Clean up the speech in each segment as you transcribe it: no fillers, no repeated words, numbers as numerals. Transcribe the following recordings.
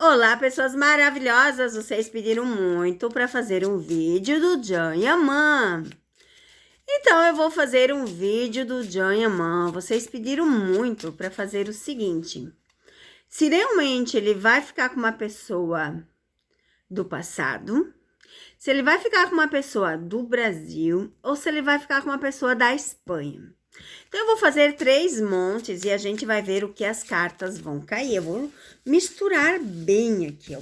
Olá, pessoas maravilhosas! Vocês pediram muito para fazer um vídeo do John Yaman. Então, eu vou fazer um vídeo do John Yaman. Vocês pediram muito para fazer o seguinte. Se realmente ele vai ficar com uma pessoa do passado, se ele vai ficar com uma pessoa do Brasil ou se ele vai ficar com uma pessoa da Espanha. Então, eu vou fazer 3 montes e a gente vai ver o que as cartas vão cair. Eu vou misturar bem aqui, ó.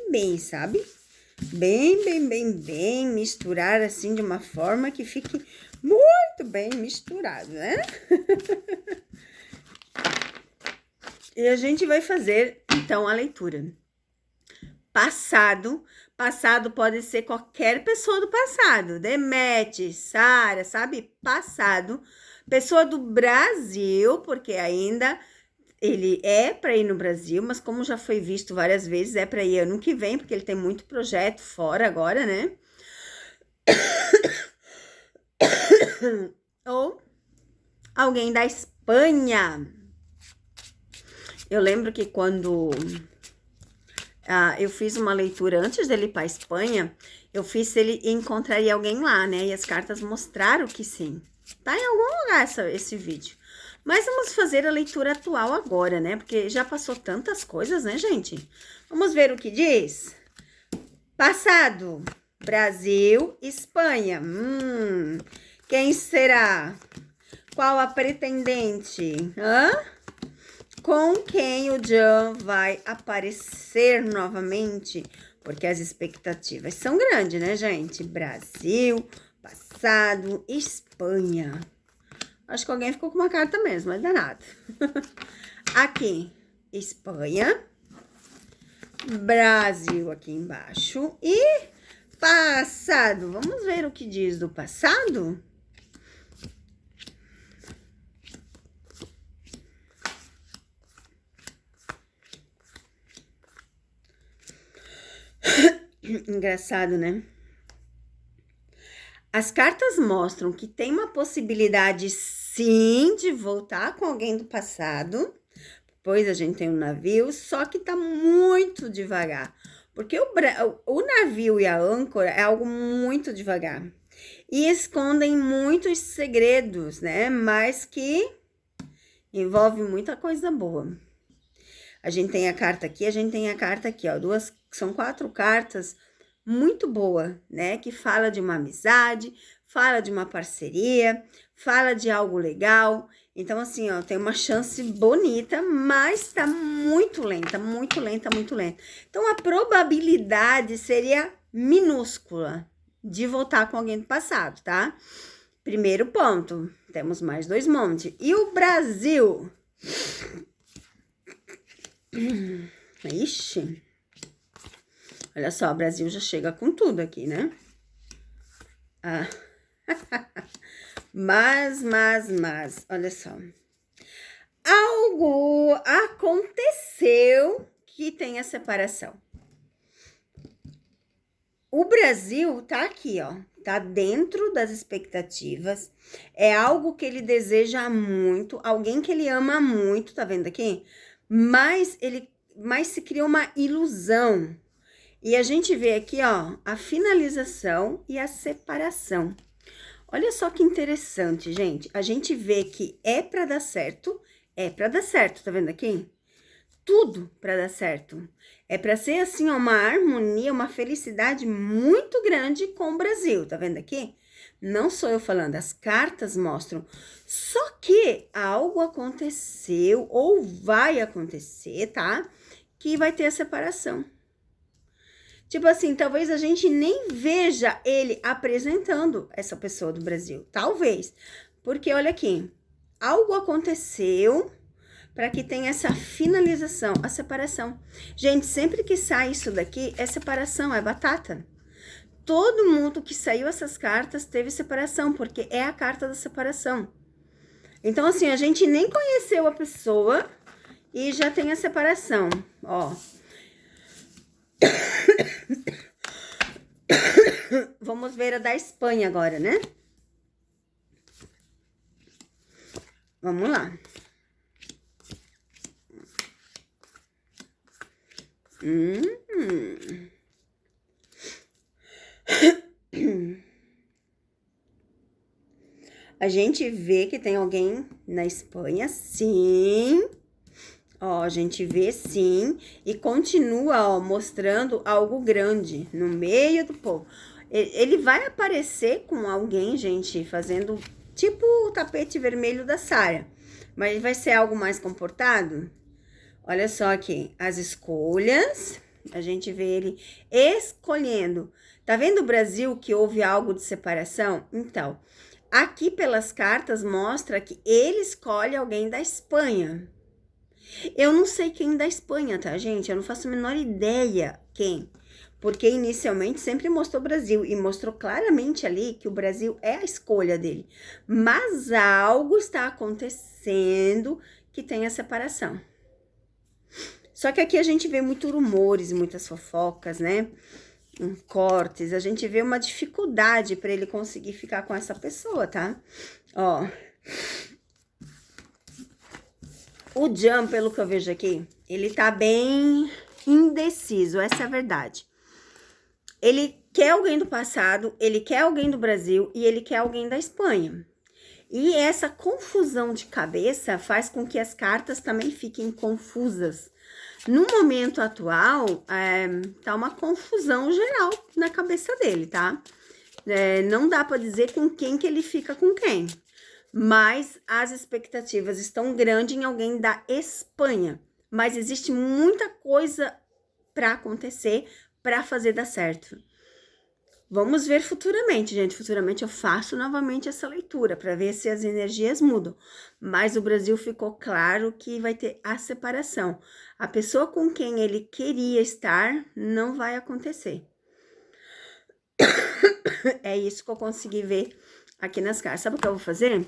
Bem, sabe? Bem, misturar assim de uma forma que fique muito bem misturado, né? E a gente vai fazer, então, a leitura. Passado pode ser qualquer pessoa do passado. Demete, Sara, sabe? Passado. Pessoa do Brasil, porque ainda ele é para ir no Brasil, mas como já foi visto várias vezes, é para ir ano que vem, porque ele tem muito projeto fora agora, né? Ou alguém da Espanha. Eu lembro que quando eu fiz uma leitura antes dele ir para a Espanha, eu fiz se ele encontraria alguém lá, né? E as cartas mostraram que sim. Tá em algum lugar esse vídeo. Mas vamos fazer a leitura atual agora, né? Porque já passou tantas coisas, né, gente? Vamos ver o que diz. Passado, Brasil, Espanha. Quem será? Qual a pretendente? Com quem o John vai aparecer novamente? Porque as expectativas são grandes, né, gente? Brasil, passado, Espanha. Acho que alguém ficou com uma carta mesmo, mas danado. Aqui, Espanha. Brasil aqui embaixo. E passado. Vamos ver o que diz do passado? Engraçado, né? As cartas mostram que tem uma possibilidade, sim, de voltar com alguém do passado. Pois a gente tem um navio, só que tá muito devagar. Porque o navio e a âncora é algo muito devagar. E escondem muitos segredos, né? Mas que envolve muita coisa boa. A gente tem a carta aqui, a gente tem a carta aqui, ó. São 4 cartas muito boa, né? Que fala de uma amizade, fala de uma parceria, fala de algo legal. Então, assim, ó, tem uma chance bonita, mas tá muito lenta. Então, a probabilidade seria minúscula de voltar com alguém do passado, tá? Primeiro ponto, temos mais 2 montes. E o Brasil? Ixi. Olha só, o Brasil já chega com tudo aqui, né? Mas, olha só. Algo aconteceu que tem a separação. O Brasil tá aqui, ó. Tá dentro das expectativas. É algo que ele deseja muito, alguém que ele ama muito, tá vendo aqui? Mas se cria uma ilusão. E a gente vê aqui, ó, a finalização e a separação. Olha só que interessante, gente. A gente vê que é para dar certo, tá vendo aqui? Tudo para dar certo. É para ser assim, ó, uma harmonia, uma felicidade muito grande com o Brasil, tá vendo aqui? Não sou eu falando, as cartas mostram. Só que algo aconteceu ou vai acontecer, tá? Que vai ter a separação. Tipo assim, talvez a gente nem veja ele apresentando essa pessoa do Brasil. Talvez. Porque olha aqui, algo aconteceu para que tenha essa finalização, a separação. Gente, sempre que sai isso daqui, é separação, é batata. Todo mundo que saiu essas cartas teve separação, porque é a carta da separação. Então, assim, a gente nem conheceu a pessoa e já tem a separação, ó. Vamos ver a da Espanha agora, né? Vamos lá. Hum. A gente vê que tem alguém na Espanha, sim. Ó, a gente vê sim. E continua, ó, mostrando algo grande no meio do povo. Ele vai aparecer com alguém, gente, fazendo tipo o tapete vermelho da Sarah. Mas vai ser algo mais comportado? Olha só aqui, as escolhas. A gente vê ele escolhendo. Tá vendo o Brasil que houve algo de separação? Então, aqui pelas cartas mostra que ele escolhe alguém da Espanha. Eu não sei quem da Espanha, tá, gente? Eu não faço a menor ideia quem. Porque inicialmente sempre mostrou o Brasil e mostrou claramente ali que o Brasil é a escolha dele. Mas algo está acontecendo que tem a separação. Só que aqui a gente vê muitos rumores, muitas fofocas, né? Cortes, a gente vê uma dificuldade para ele conseguir ficar com essa pessoa, tá? Ó. O Jam, pelo que eu vejo aqui, ele tá bem indeciso, essa é a verdade. Ele quer alguém do passado, ele quer alguém do Brasil e ele quer alguém da Espanha. E essa confusão de cabeça faz com que as cartas também fiquem confusas. No momento atual, tá uma confusão geral na cabeça dele, tá? Não dá para dizer com quem que ele fica com quem. Mas as expectativas estão grandes em alguém da Espanha. Mas existe muita coisa para acontecer, para fazer dar certo. Vamos ver futuramente, gente. Futuramente eu faço novamente essa leitura para ver se as energias mudam. Mas o Brasil ficou claro que vai ter a separação. A pessoa com quem ele queria estar não vai acontecer. É isso que eu consegui ver aqui nas cartas. Sabe o que eu vou fazer?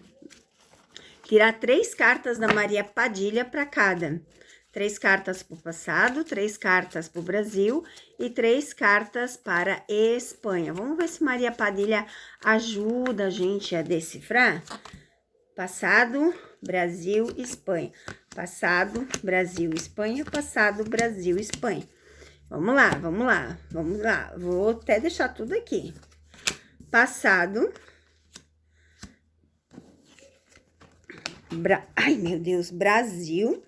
Tirar 3 cartas da Maria Padilha para cada. 3 cartas para o passado, 3 cartas para o Brasil e 3 cartas para a Espanha. Vamos ver se Maria Padilha ajuda a gente a decifrar. Passado, Brasil, Espanha. Passado, Brasil, Espanha. Passado, Brasil, Espanha. Vamos lá, vamos lá, vamos lá. Vou até deixar tudo aqui. Passado. Ai, meu Deus, Brasil.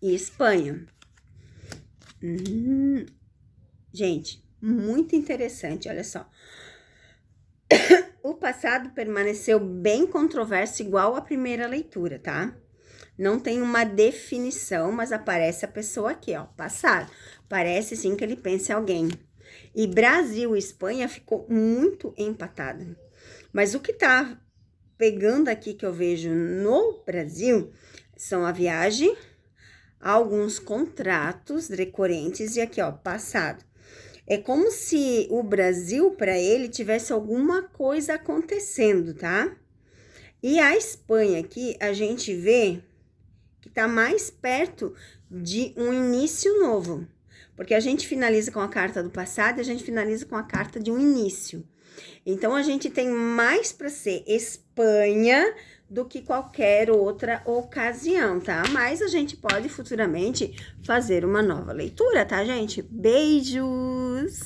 E Espanha. Gente, muito interessante, olha só. O passado permaneceu bem controverso, igual à primeira leitura, tá? Não tem uma definição, mas aparece a pessoa aqui, ó, passado. Parece sim que ele pensa em alguém. E Brasil e Espanha ficou muito empatado. Mas o que tá pegando aqui que eu vejo no Brasil são a viagem, alguns contratos decorrentes e aqui, ó, passado. É como se o Brasil, para ele, tivesse alguma coisa acontecendo, tá? E a Espanha aqui, a gente vê que tá mais perto de um início novo. Porque a gente finaliza com a carta do passado e a gente finaliza com a carta de um início. Então, a gente tem mais para ser Espanha do que qualquer outra ocasião, tá? Mas a gente pode futuramente fazer uma nova leitura, tá, gente? Beijos!